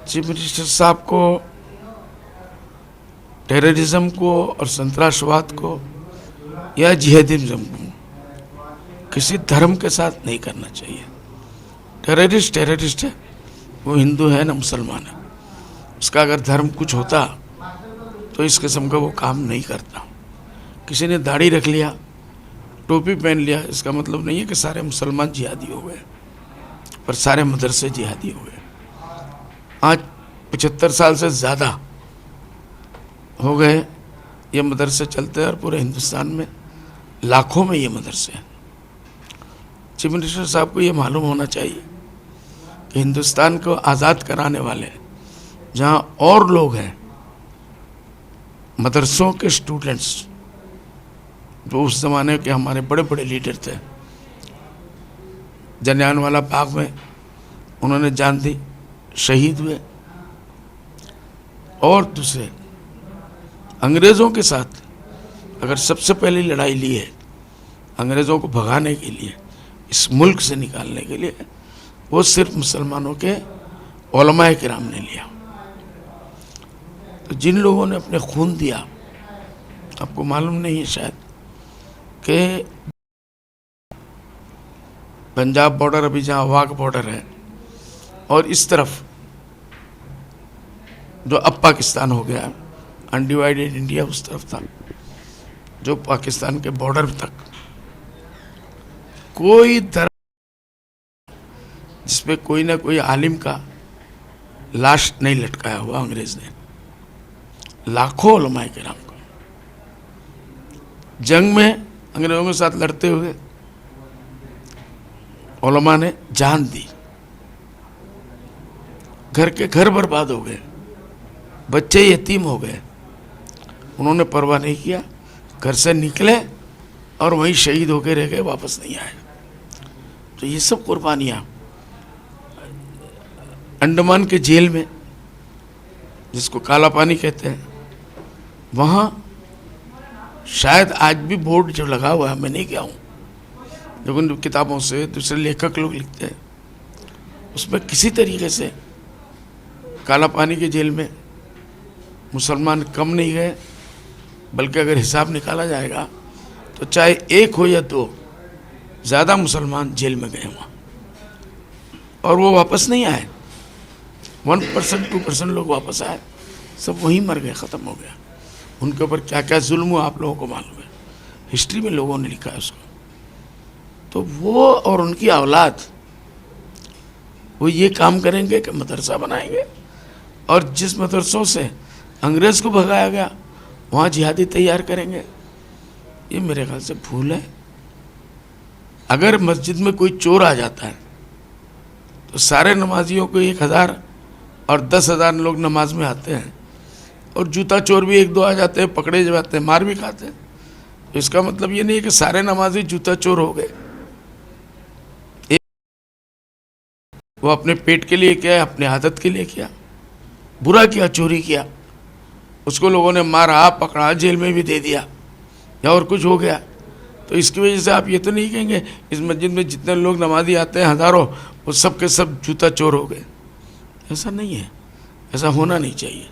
Chief minister साहब को terrorism को और संतरासवाद को या जिहादिज्म को किसी धर्म के साथ नहीं करना चाहिए। टेररिस्ट है, वो हिंदू है ना मुसलमान है। उसका अगर धर्म कुछ होता तो इस किस्म का वो काम नहीं करता। किसी ने दाढ़ी रख लिया, टोपी पहन लिया, इसका मतलब नहीं है कि सारे मुसलमान जिहादी हो गए, पर सारे मदरसे जिहादी हो गए। आज 75 साल से ज़्यादा हो गए ये मदरसे चलते हैं और पूरे हिंदुस्तान में लाखों में ये मदरसे हैं। चीफ मिनिस्टर साहब को ये मालूम होना चाहिए कि हिंदुस्तान को आज़ाद कराने वाले जहाँ और लोग हैं, मदरसों के स्टूडेंट्स जो उस ज़माने के हमारे बड़े बड़े लीडर थे, जलियांवाला बाग में उन्होंने जान दी, शहीद हुए। और दूसरे अंग्रेज़ों के साथ अगर सबसे पहली लड़ाई ली है अंग्रेज़ों को भगाने के लिए, इस मुल्क से निकालने के लिए, वो सिर्फ मुसलमानों के उलमाए किराम ने लिया। तो जिन लोगों ने अपने खून दिया, आपको मालूम नहीं है शायद कि पंजाब बॉर्डर अभी जहाँ वाघ बॉर्डर है और इस तरफ जो अब पाकिस्तान हो गया, अनडिवाइडेड इंडिया उस तरफ था, जो पाकिस्तान के बॉर्डर तक कोई धर्म जिसपे कोई ना कोई आलिम का लाश नहीं लटकाया हुआ अंग्रेज ने। लाखों उलमाए किराम को जंग में अंग्रेजों के साथ लड़ते हुए उलमा ने जान दी। घर के घर बर्बाद हो गए, बच्चे यतीम हो गए, उन्होंने परवाह नहीं किया, घर से निकले और वहीं शहीद होकर रह गए, वापस नहीं आए। तो ये सब कुर्बानियाँ अंडमान के जेल में, जिसको काला पानी कहते हैं, वहाँ शायद आज भी बोर्ड जो लगा हुआ है, मैं नहीं गया हूँ, लेकिन किताबों से दूसरे लेखक लोग लिखते हैं, उसमें किसी तरीके से काला पानी के जेल में मुसलमान कम नहीं गए, बल्कि अगर हिसाब निकाला जाएगा तो चाहे एक हो या दो ज़्यादा मुसलमान जेल में गए वहाँ, और वो वापस नहीं आए। 1% 2% लोग वापस आए, सब वहीं मर गए, ख़त्म हो गया। उनके ऊपर क्या क्या जुल्म हुआ आप लोगों को मालूम है, हिस्ट्री में लोगों ने लिखा है उसको। तो वो और उनकी औलाद वो ये काम करेंगे कि मदरसा बनाएंगे, और जिस मदरसों से अंग्रेज़ को भगाया गया वहाँ जिहादी तैयार करेंगे। ये मेरे ख्याल से भूल है। अगर मस्जिद में कोई चोर आ जाता है तो सारे नमाजियों को 1000 और 10,000 लोग नमाज में आते हैं, और जूता चोर भी 1-2 आ जाते हैं, पकड़े जाते हैं, मार भी खाते हैं। तो इसका मतलब ये नहीं है कि सारे नमाजी जूता चोर हो गए। वो अपने पेट के लिए किया, अपने आदत के लिए किया, बुरा किया, चोरी किया, उसको लोगों ने मारा, पकड़ा, जेल में भी दे दिया, या और कुछ हो गया। तो इसकी वजह से आप ये तो नहीं कहेंगे इस मस्जिद में जितने लोग नमाजी आते हैं हज़ारों, वो सब के सब जूता चोर हो गए। ऐसा नहीं है, ऐसा होना नहीं चाहिए।